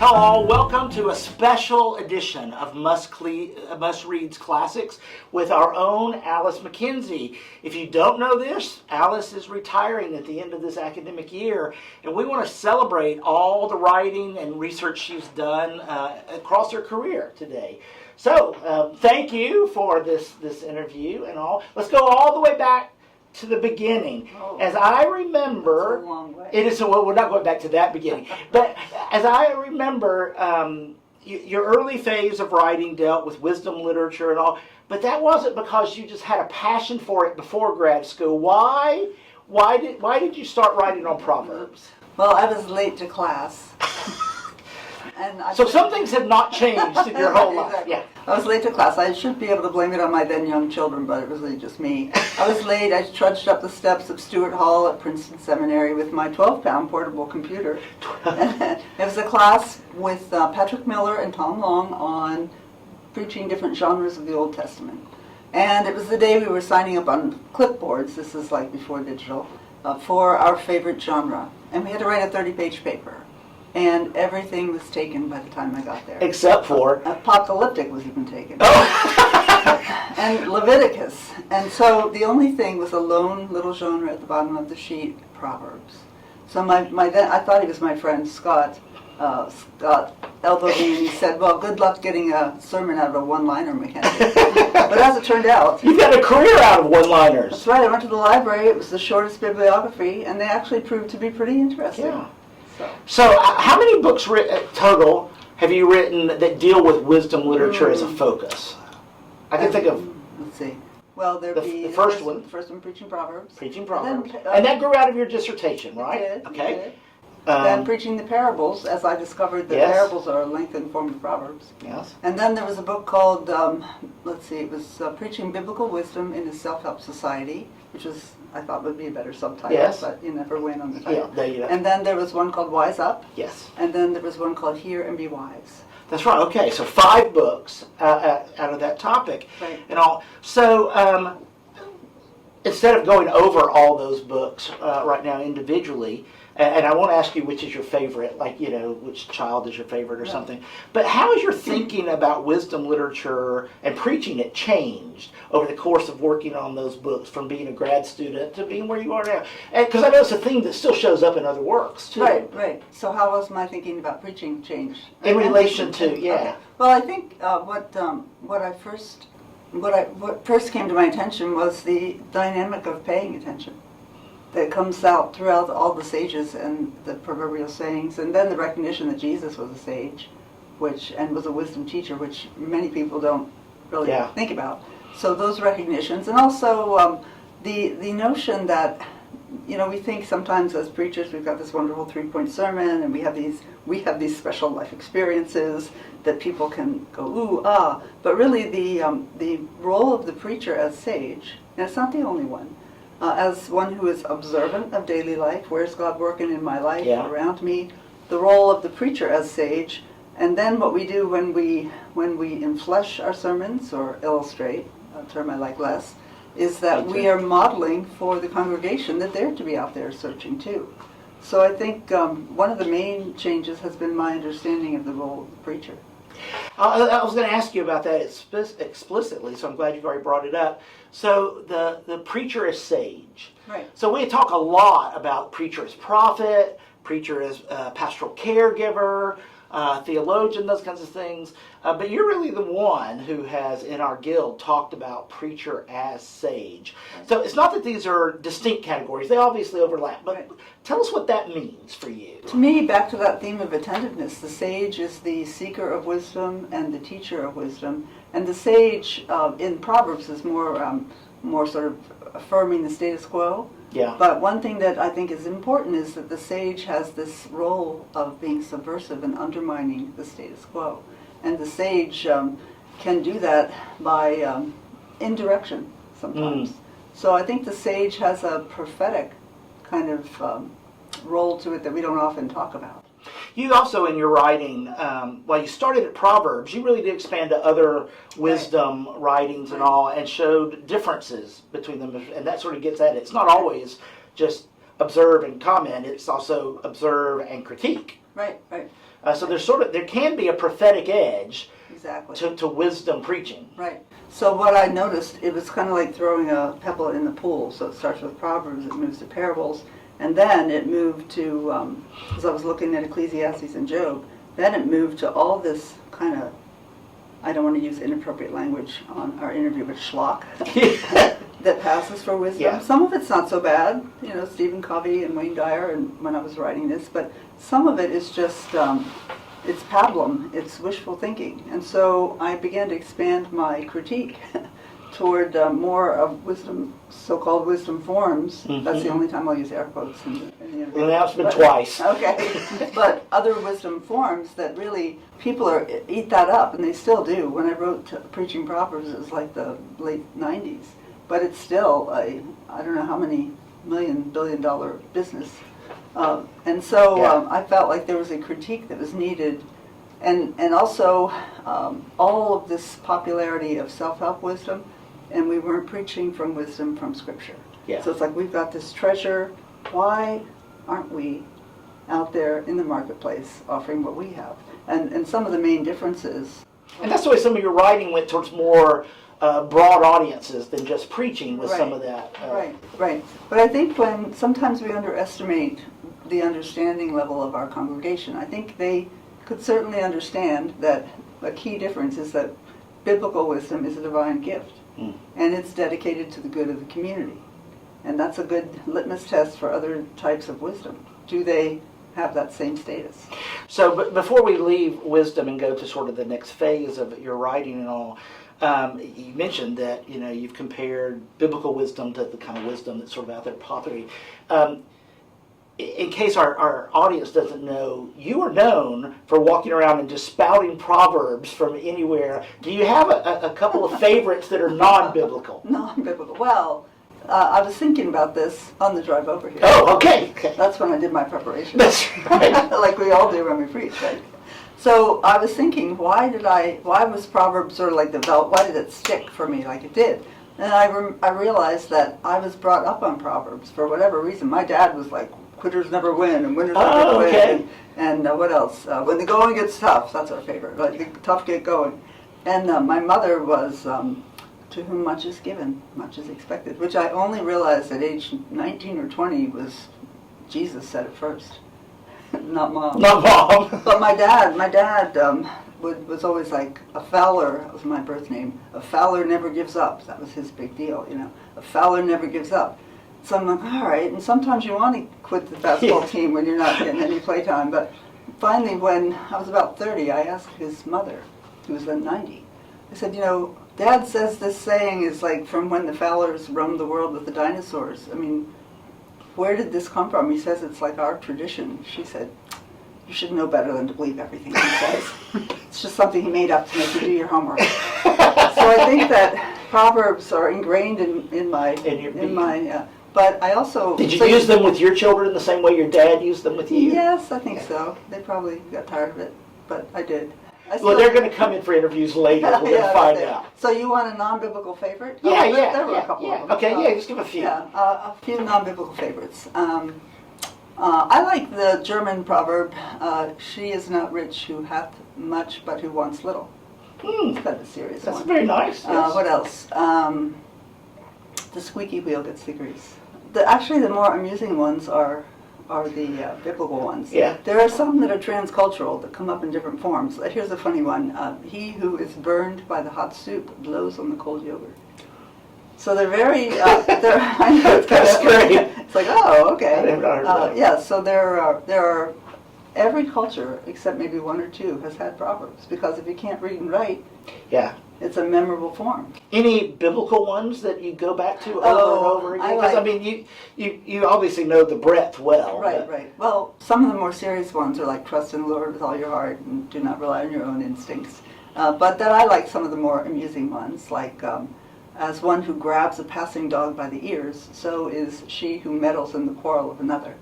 Hello, welcome to a special edition of Must Reads Classics with our own Alyce McKenzie. If you don't know this, Alyce is retiring at the end of this academic year, and we want to celebrate all the writing and research she's done across her career today. So, thank you for this interview and all. Let's go all the way back to the beginning. As I remember, that's a long way. It is. Well, we're not going back to that beginning, but as I remember, your early phase of writing dealt with wisdom literature and all. But that wasn't because you just had a passion for it before grad school. Why did you start writing on Proverbs? Well, I was late to class. So some things have not changed in your whole life. Exactly. Yeah. I was late to class. I should be able to blame it on my then young children, but it was really just me. I was late. I trudged up the steps of Stewart Hall at Princeton Seminary with my 12-pound portable computer. It was a class with Patrick Miller and Tom Long on preaching different genres of the Old Testament. And it was the day we were signing up on clipboards, this is like before digital, for our favorite genre. And we had to write a 30-page paper. And everything was taken by the time I got there. Except for? Apocalyptic was even taken. Oh. And Leviticus. And so the only thing was a lone little genre at the bottom of the sheet, Proverbs. So I thought he was my friend Scott elbowed me and he said, well, good luck getting a sermon out of a one-liner, McKenzie. But as it turned out... You've got a career out of one-liners. That's right. I went to the library. It was the shortest bibliography, and they actually proved to be pretty interesting. Yeah. So how many books total have you written that deal with wisdom literature as a focus? I can think of... Let's see. Well, there'd be the first one. The first one, Preaching Proverbs. Preaching Proverbs. And, and that grew out of your dissertation, right? It did. Okay. It did. Then Preaching the Parables, as I discovered that parables are a lengthened form of Proverbs. Yes. And then there was a book called, it was Preaching Biblical Wisdom in a Self-Help Society, which was, I thought would be a better subtitle, but you never win on the title. Yeah, and then there was one called Wise Up. Yes. And then there was one called Hear and Be Wise. That's right. Okay, so 5 books out of that topic. Right. And all. So instead of going over all those books right now individually, and I won't ask you which is your favorite, like, which child is your favorite or something, but how has your thinking about wisdom literature and preaching it changed over the course of working on those books from being a grad student to being where you are now? Because I know it's a theme that still shows up in other works, too. Right. So how was my thinking about preaching changed? In relation to, Okay. Well, I think what first came to my attention was the dynamic of paying attention that comes out throughout all the sages and the proverbial sayings, and then the recognition that Jesus was a sage, and was a wisdom teacher, which many people don't really think about. So those recognitions, and also the notion that we think sometimes as preachers we've got this wonderful 3-point sermon, and we have these special life experiences that people can go ooh ah, but really the role of the preacher as sage, and it's not the only one. As one who is observant of daily life, where's God working in my life, around me, the role of the preacher as sage, and then what we do when we enflesh our sermons or illustrate, a term I like less, is that we are modeling for the congregation that they're to be out there searching too. So I think one of the main changes has been my understanding of the role of the preacher. I was going to ask you about that explicitly, so I'm glad you've already brought it up. So the preacher is sage. Right. So we talk a lot about preacher as prophet, preacher as pastoral caregiver, theologian, those kinds of things. But you're really the one who has, in our guild, talked about preacher as sage. Right. So it's not that these are distinct categories. They obviously overlap. But tell us what that means for you. To me, back to that theme of attentiveness, the sage is the seeker of wisdom and the teacher of wisdom. And the sage in Proverbs is more sort of affirming the status quo. Yeah. But one thing that I think is important is that the sage has this role of being subversive and undermining the status quo. And the sage can do that by indirection sometimes. So I think the sage has a prophetic kind of role to it that we don't often talk about. You also, in your writing, while you started at Proverbs, you really did expand to other wisdom writings and all, and showed differences between them, and that sort of gets at it. It's not always just observe and comment, it's also observe and critique. Right, right. So there can be a prophetic edge Exactly. to wisdom preaching. Right. So what I noticed, it was kind of like throwing a pebble in the pool. So it starts with Proverbs, it moves to parables, and then it moved to, as I was looking at Ecclesiastes and Job, then it moved to all this kind of, I don't want to use inappropriate language on our interview, but schlock that passes for wisdom. Yeah. Some of it's not so bad, Stephen Covey and Wayne Dyer, and when I was writing this, but some of it is just, it's pablum, it's wishful thinking. And so I began to expand my critique toward more of wisdom, so-called wisdom forms. Mm-hmm. That's the only time I'll use air quotes in the interview. Well, now it's been twice. Okay, but other wisdom forms that really, people eat that up, and they still do. When I wrote Preaching Proverbs, it was like the late 90s. But it's still I don't know how many billion-dollar business. And so I felt like there was a critique that was needed. And also all of this popularity of self-help wisdom, and we weren't preaching from wisdom from Scripture. Yeah. So it's like we've got this treasure. Why aren't we out there in the marketplace offering what we have? And some of the main differences. And that's the way some of your writing went towards more broad audiences than just preaching with some of that. Right. But I think when sometimes we underestimate the understanding level of our congregation, I think they could certainly understand that a key difference is that biblical wisdom is a divine gift, and it's dedicated to the good of the community. And that's a good litmus test for other types of wisdom. Do they have that same status? So, but before we leave wisdom and go to sort of the next phase of your writing and all, you mentioned that you've compared biblical wisdom to the kind of wisdom that's sort of out there popularly. In case our audience doesn't know, you are known for walking around and just spouting proverbs from anywhere. Do you have a couple of favorites that are non-biblical? Non-biblical. Well, I was thinking about this on the drive over here. Oh, okay. That's when I did my preparation. That's right. Like we all do when we preach, right? So I was thinking, why was Proverbs sort of like why did it stick for me like it did? And I realized that I was brought up on Proverbs for whatever reason. My dad was like, quitters never win, and winners never win. And what else? When the going gets tough, that's our favorite. Like the tough get going. And my mother was, to whom much is given, much is expected, which I only realized at age 19 or 20 was Jesus said it first, not Mom. Not Mom. But my dad was always like, a Fowler, that was my birth name, a Fowler never gives up. That was his big deal, A Fowler never gives up. So I'm like, all right, and sometimes you want to quit the basketball team when you're not getting any playtime. But finally, when I was about 30, I asked his mother, who was then 90, I said, Dad says this saying is like from when the Fowlers roamed the world with the dinosaurs. I mean, where did this come from? He says it's like our tradition. She said, you should know better than to believe everything he says. It's just something he made up to make you do your homework. So I think that Proverbs are ingrained in my. But I also... Did you use them with your children the same way your dad used them with you? Yes, I think so. They probably got tired of it, but I did. Well, they're going to come in for interviews later. We're going to find out. So you want a non-biblical favorite? Yeah, There were a couple of them. Okay, just give a few. Yeah, a few non-biblical favorites. I like the German proverb, she is not rich who hath much, but who wants little. It's kind of a serious one. That's very nice. Yes. What else? The squeaky wheel gets the grease. Actually, the more amusing ones are the biblical ones. Yeah. There are some that are transcultural that come up in different forms. Here's a funny one. He who is burned by the hot soup blows on the cold yogurt. So they're very, I know it's kind That's of, great. It's like, oh, okay. I never heard that. Yeah, so there are, every culture, except maybe one or two, has had proverbs, because if you can't read and write, it's a memorable form. Any biblical ones that you go back to over and over again? Because I mean, you obviously know the breadth well. Right. Well, some of the more serious ones are like trust in the Lord with all your heart and do not rely on your own instincts. But then I like some of the more amusing ones, like as one who grabs a passing dog by the ears, so is she who meddles in the quarrel of another.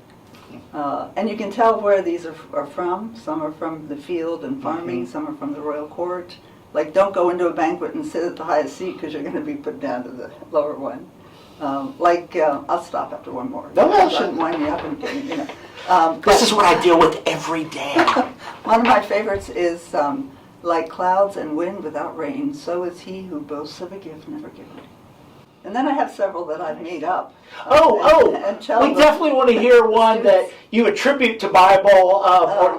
And you can tell where these are from. Some are from the field and farming, some are from the royal court. Like, don't go into a banquet and sit at the highest seat because you're going to be put down to the lower one. I'll stop after one more. No, shouldn't wind me up and this is what I deal with every day. One of my favorites is like clouds and wind without rain, so is he who boasts of a gift never given. And then I have several that I've made up. And we definitely want to hear one that you attribute to Bible,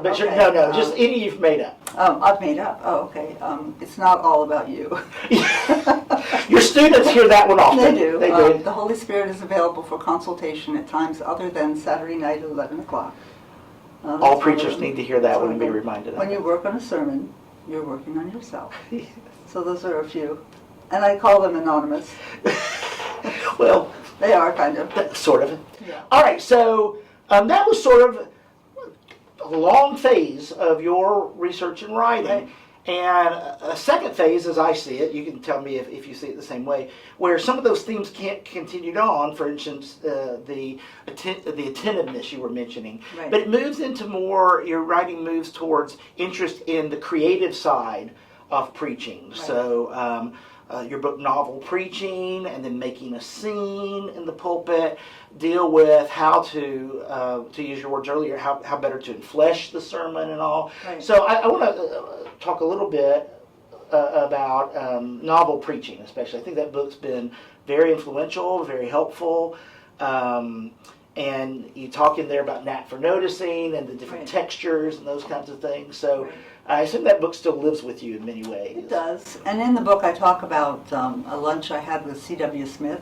but okay. no, just any you've made up. I've made up. Oh, okay. It's not all about you. Your students hear that one often. They do. They do. The Holy Spirit is available for consultation at times other than Saturday night at 11 o'clock. All preachers need to hear that one and be reminded of When it. you work on a sermon, you're working on yourself. So those are a few. And I call them anonymous. Well, They are kind of. sort of. Yeah. All right, so that was sort of a long phase of your research and writing. Right. And a second phase, as I see it, you can tell me if you see it the same way, where some of those themes can't continue on, for instance, the attentiveness you were mentioning. Right. But it moves into more, your writing moves towards interest in the creative side of preaching. Right. So your book, Novel Preaching, and then Making a Scene in the Pulpit, deal with how to use your words earlier, how better to enflesh the sermon and all. Right. So I want to talk a little bit about novel preaching, especially. I think that book's been very influential, very helpful. And you talk in there about knack for noticing and the different Right. textures and those kinds of things. So Right. I assume that book still lives with you in many ways. It does. And in the book, I talk about a lunch I had with C.W. Smith,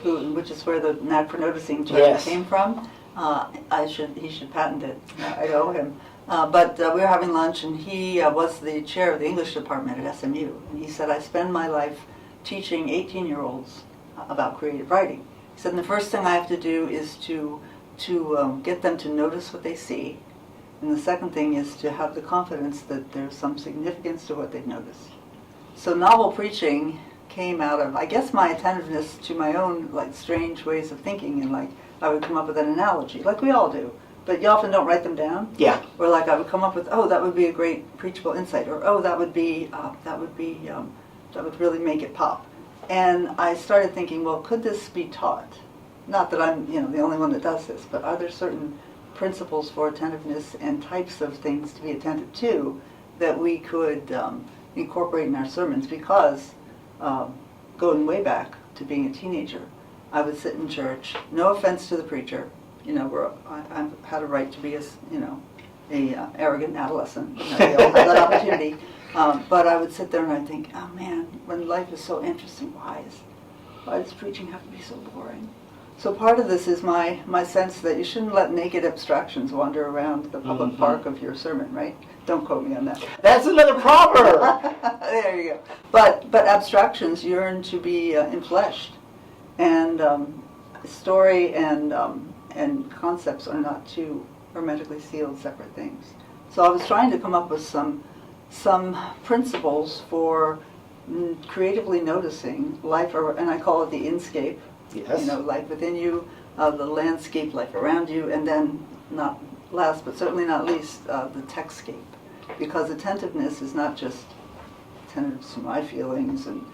which is where the knack for noticing term Yes. came from. He should patent it. I owe him. But we were having lunch, and he was the chair of the English department at SMU. And he said, I spend my life teaching 18-year-olds about creative writing. He said, and the first thing I have to do is to get them to notice what they see. And the second thing is to have the confidence that there's some significance to what they've noticed. So novel preaching came out of, I guess, my attentiveness to my own strange ways of thinking, and I would come up with an analogy, like we all do. But you often don't write them down. Yeah. Or I would come up with, that would be a great preachable insight, or that would really make it pop. And I started thinking, well, could this be taught? Not that I'm, the only one that does this, but are there certain principles for attentiveness and types of things to be attentive to that we could incorporate in our sermons? Because going way back to being a teenager, I would sit in church. No offense to the preacher, I had a right to be a arrogant adolescent. We all had that opportunity. But I would sit there and I'd think, oh man, when life is so interesting, why does preaching have to be so boring? So part of this is my sense that you shouldn't let naked abstractions wander around the public park of your sermon, right? Don't quote me on that. That's another proverb. There you go. But abstractions yearn to be enfleshed, and story and concepts are not two hermetically sealed separate things. So I was trying to come up with some principles for creatively noticing life, and I call it the inscape. Yes. Life within you, the landscape, life around you, and then not last but certainly not least, the textscape. Because attentiveness is not just attentive to my feelings and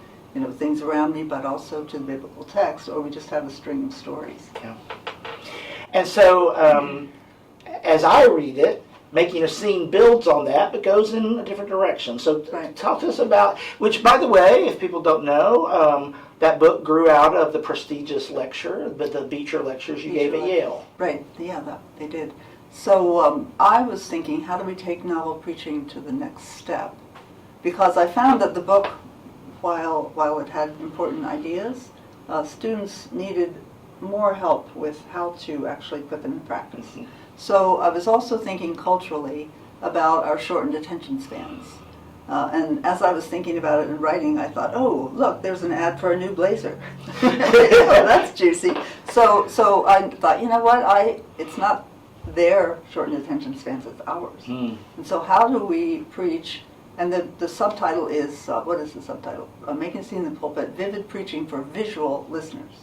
things around me, but also to the biblical text, or we just have a string of stories. Yeah. And so, as I read it, Making a Scene builds on that, but goes in a different direction. So Right. talk to us about, which, by the way, if people don't know, that book grew out of the prestigious lecture, the Beecher lectures you gave at Yale. Right, yeah, they did. So I was thinking, how do we take novel preaching to the next step? Because I found that the book, while it had important ideas, students needed more help with how to actually put them in practice. Mm-hmm. So I was also thinking culturally about our shortened attention spans. And as I was thinking about it and writing, I thought, oh, look, there's an ad for a new blazer. Oh, that's juicy. So I thought, you know what, it's not their shortened attention spans, it's ours. And so how do we preach? And the subtitle is, what is the subtitle? Making a Scene in the Pulpit, Vivid Preaching for Visual Listeners.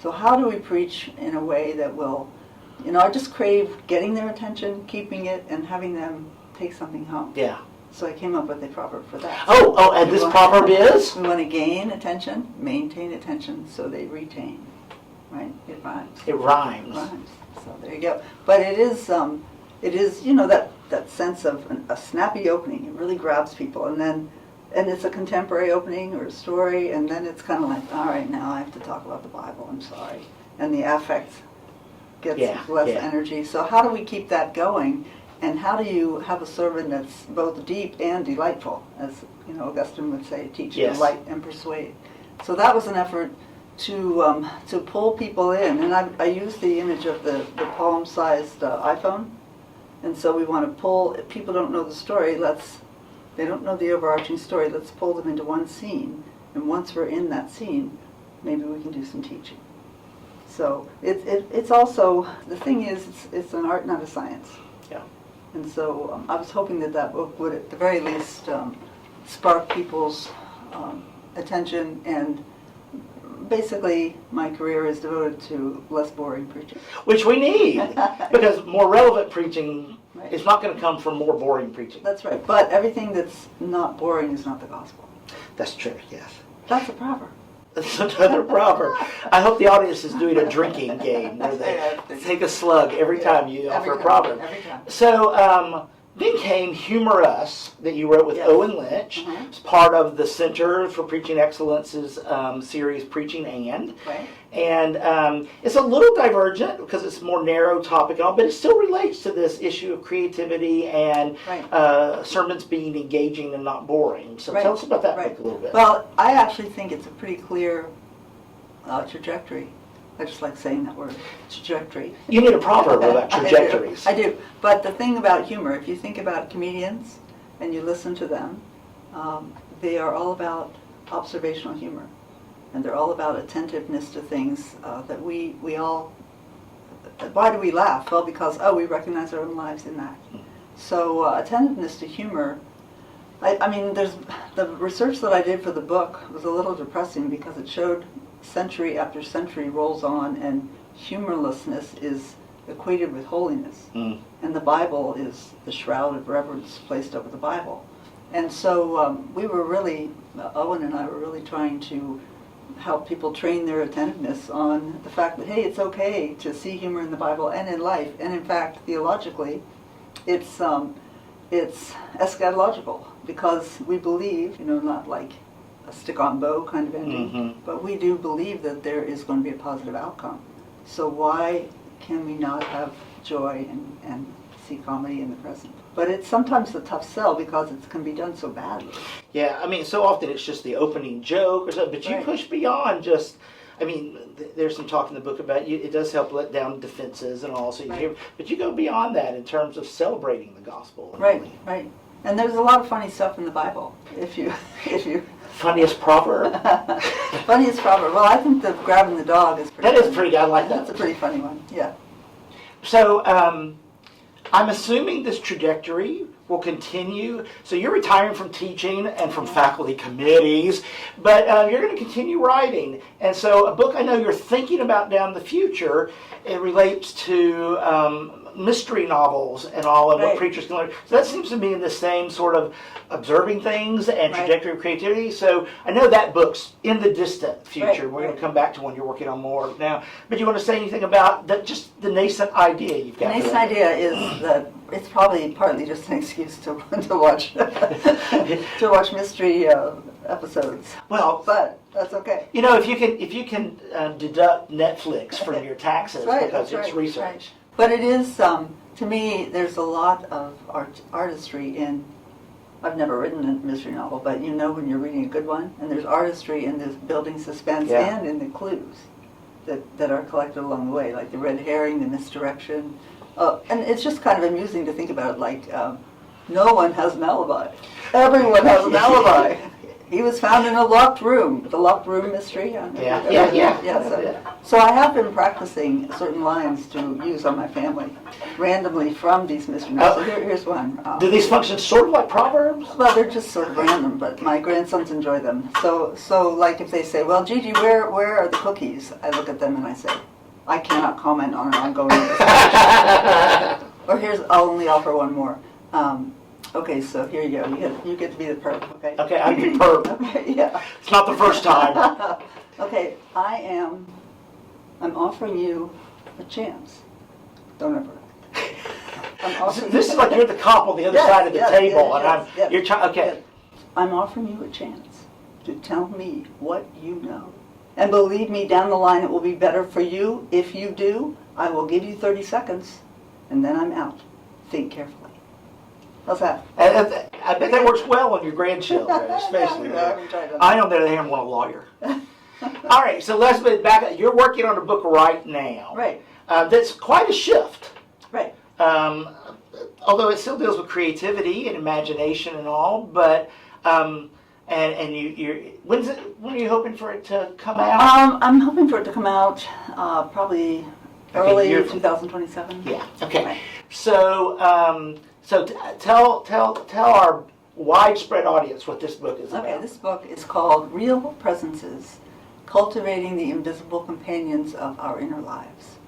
So how do we preach in a way that will, I just crave getting their attention, keeping it, and having them take something home. Yeah. So I came up with a proverb for that. And this proverb is? We want to gain attention, maintain attention, so they retain. Right? It rhymes. It rhymes. It rhymes. So there you go. But it is, it is, that sense of a snappy opening. It really grabs people, and it's a contemporary opening or a story, and then it's kind of like, all right, now I have to talk about the Bible. I'm sorry, and the affect gets less energy. So how do we keep that going? And how do you have a sermon that's both deep and delightful, as Augustine would say, teach, delight, and persuade. So that was an effort to pull people in, and I used the image of the palm-sized iPhone, and so we want to pull. If people don't know the story, they don't know the overarching story. Let's pull them into one scene, and once we're in that scene, maybe we can do some teaching. So it's also, the thing is, it's an art, not a science. Yeah. And so I was hoping that book would, at the very least, spark people's attention. And basically, my career is devoted to less boring preaching. Which we need, because more relevant preaching Right. is not going to come from more boring preaching. That's right. But everything that's not boring is not the gospel. That's true, yes. That's a proverb. That's another proverb. I hope the audience is doing a drinking game where they take a slug every time you offer a proverb. Every time. So then came Humor Us, that you wrote with Owen Lynch. It's part of the Center for Preaching Excellence's series, Preaching And. Right. And it's a little divergent because it's a more narrow topic, and all, but it still relates to this issue of creativity and sermons being engaging and not boring. So tell us about that book a little bit. Well, I actually think it's a pretty clear trajectory. I just like saying that word, trajectory. You need a proverb about trajectories. I do. But the thing about humor, if you think about comedians and you listen to them, they are all about observational humor. And they're all about attentiveness to things that we all... Why do we laugh? Well, because, we recognize our own lives in that. So attentiveness to humor... I mean, the research that I did for the book was a little depressing because it showed century after century rolls on and humorlessness is equated with holiness. And the Bible is the shroud of reverence placed over the Bible. And so we were really, Owen and I were really trying to help people train their attentiveness on the fact that, hey, it's okay to see humor in the Bible and in life. And in fact, theologically, it's eschatological because we believe, not like a stick-on-bow kind of ending, but we do believe that there is going to be a positive outcome. So why can we not have joy and see comedy in the present? But it's sometimes a tough sell because it can be done so badly. Yeah, I mean, so often it's just the opening joke or something, but you push beyond just... I mean, there's some talk in the book about it does help let down defenses and all, so you hear, but you go beyond that in terms of celebrating the gospel. Right. And there's a lot of funny stuff in the Bible. If you Funniest proverb? Funniest proverb. Well, I think the grabbing the dog is pretty. That is pretty good. I like that. That's a pretty funny one. Yeah. So I'm assuming this trajectory will continue. So you're retiring from teaching and from faculty committees, but you're going to continue writing. And so a book I know you're thinking about down the future, it relates to mystery novels and all of what preachers can learn. So that seems to be in the same sort of observing things and trajectory of creativity. So I know that book's in the distant future. We're going to come back to one you're working on more now. But you want to say anything about that, just the nascent idea you've got? The nascent idea is that it's probably partly just an excuse to watch to watch mystery episodes. Well, but that's okay. If you can deduct Netflix from your taxes because it's research. Right. But it is, to me, there's a lot of artistry in, I've never written a mystery novel, but when you're reading a good one, and there's artistry in this building suspense and in the clues that are collected along the way, like the red herring, the misdirection. And it's just kind of amusing to think about it, like, no one has an alibi. Everyone has an alibi. He was found in a locked room, the locked room mystery. So I have been practicing certain lines to use on my family, randomly from these mystery novels. So here's one. Do these function sort of like proverbs? Well, they're just sort of random, but my grandsons enjoy them. So like if they say, well, Gigi, where are the cookies? I look at them and I say, I cannot comment on an ongoing investigation. Or I'll only offer one more. Okay, so here you go. You get to be the perp, okay? Okay, I'm the perp. Okay, yeah. It's not the first time. Okay, I'm offering you a chance. Don't ever. I'm offering This is like you're the cop on the other side of the table, and you're trying. Okay. Yes. I'm offering you a chance to tell me what you know. And believe me, down the line it will be better for you. If you do, I will give you 30 seconds, and then I'm out. Think carefully. How's that? I bet that works well on your grandchildren, especially. I, on the other hand, want a lawyer. All right, so let's get back. You're working on a book right now. Right. That's quite a shift. Right. Although it still deals with creativity and imagination and all, but and you're when are you hoping for it to come out? I'm hoping for it to come out probably early 2027. Yeah. Okay. Right. So tell our widespread audience what this book is about. Okay, this book is called Real Presences: Cultivating the Invisible Companions of Our Inner Lives.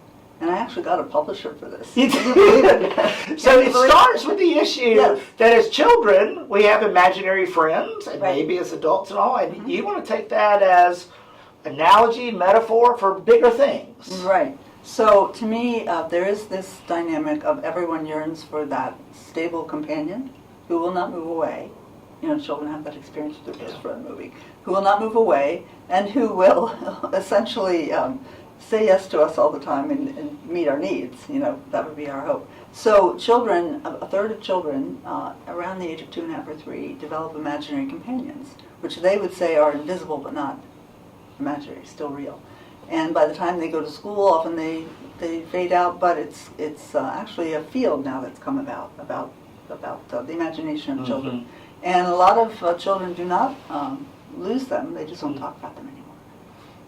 And I actually got a publisher for this. You did. So it starts with the issue that as children we have imaginary friends, and maybe as adults and all, and you want to take that as analogy, metaphor for bigger things. Right. So to me, there is this dynamic of everyone yearns for that stable companion who will not move away. You know, children have that experience with their best friend moving. Who will not move away, and who will essentially say yes to us all the time and meet our needs. You know, that would be our hope. So children, a third of children around the age of 2.5 or 3 develop imaginary companions, which they would say are invisible but not imaginary, still real. And by the time they go to school, often they fade out, but it's actually a field now that's come about the imagination of children. And a lot of children do not lose them, they just don't talk about them anymore.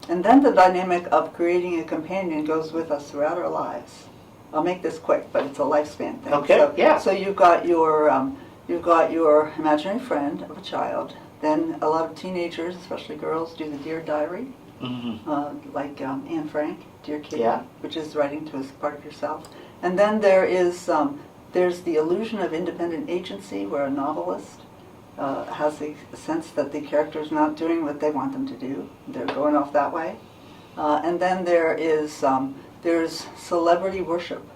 And then the dynamic of creating a companion goes with us throughout our lives. I'll make this quick, but it's a lifespan thing. Okay, So you've got your imaginary friend of a child. Then a lot of teenagers, especially girls, do the Dear Diary, like Anne Frank, Dear Kitty, which is writing to as part of yourself. And then there's the illusion of independent agency, where a novelist has the sense that the character's not doing what they want them to do. They're going off that way. And then there's celebrity worship.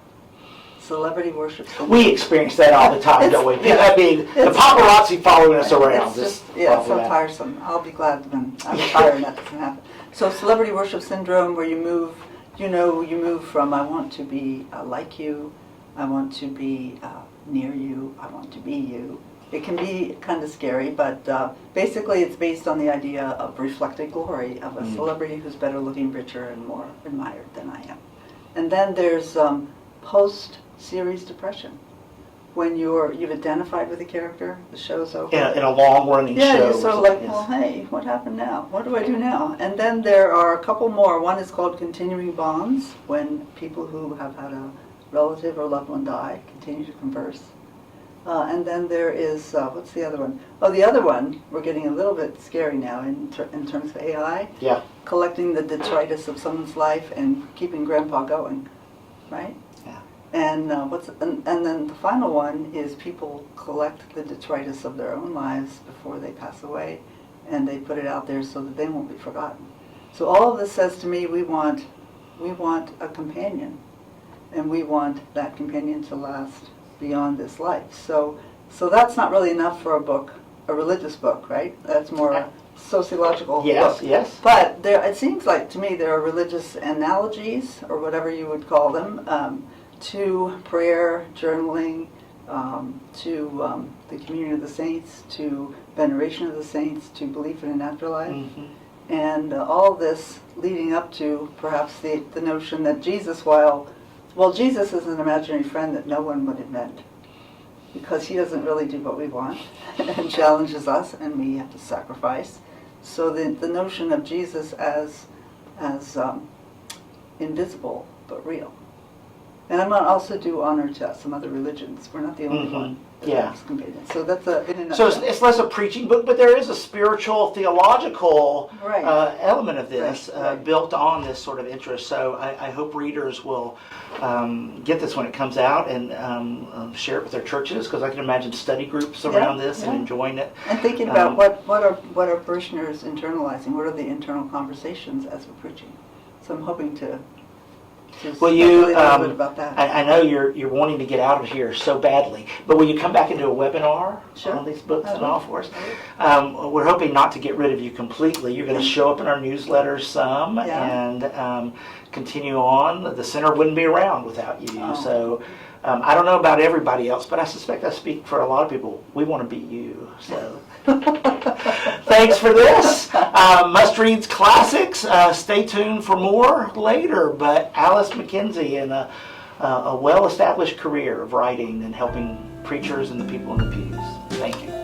Celebrity worship. We experience that all the time, don't we? I mean, the paparazzi following us around. It's so tiresome. I'll be glad when I retire and that doesn't happen. So celebrity worship syndrome, where you move from I want to be like you, I want to be near you, I want to be you. It can be kind of scary, but basically it's based on the idea of reflected glory of a celebrity who's better looking, richer, and more admired than I am. And then there's post-series depression. When you've identified with a character, the show's over. In a long-running show. Yeah, you're sort of like, well, hey, what happened now? What do I do now? And then there are a couple more. One is called continuing bonds, when people who have had a relative or loved one die continue to converse. And then there is, what's the other one? Oh, the other one, we're getting a little bit scary now in terms of AI. Yeah. Collecting the detritus of someone's life and keeping grandpa going, right? Yeah. And and then the final one is people collect the detritus of their own lives before they pass away, and they put it out there so that they won't be forgotten. So all of this says to me, we want a companion, and we want that companion to last beyond this life. So that's not really enough for a religious book, right? That's more a sociological book. Yes. But it seems like to me there are religious analogies, or whatever you would call them, to prayer, journaling, to the communion of the saints, to veneration of the saints, to belief in an afterlife. And all this leading up to perhaps the notion that Jesus, Jesus is an imaginary friend that no one would invent, because he doesn't really do what we want and challenges us, and we have to sacrifice. So the notion of Jesus as invisible but real. And I'm going to also do honor to some other religions. We're not the only one. So that's in a nutshell. So it's less a preaching book, but there is a spiritual, theological element of this built on this sort of interest. So I hope readers will get this when it comes out and share it with their churches, because I can imagine study groups around this and enjoying it. And thinking about what are parishioners internalizing? What are the internal conversations as we're preaching? So I'm hoping to Will you? A little bit about that. I know you're wanting to get out of here so badly, but will you come back and do a webinar Sure. on these books and will. all for us? We're hoping not to get rid of you completely. You're going to show up in our newsletters some and continue on. The center wouldn't be around without you. Oh. So I don't know about everybody else, but I suspect I speak for a lot of people. We want to beat you. So. Thanks for this. Must Reads Classics. Stay tuned for more later. But Alyce McKenzie in a well-established career of writing and helping preachers and the people in the pews. Thank you.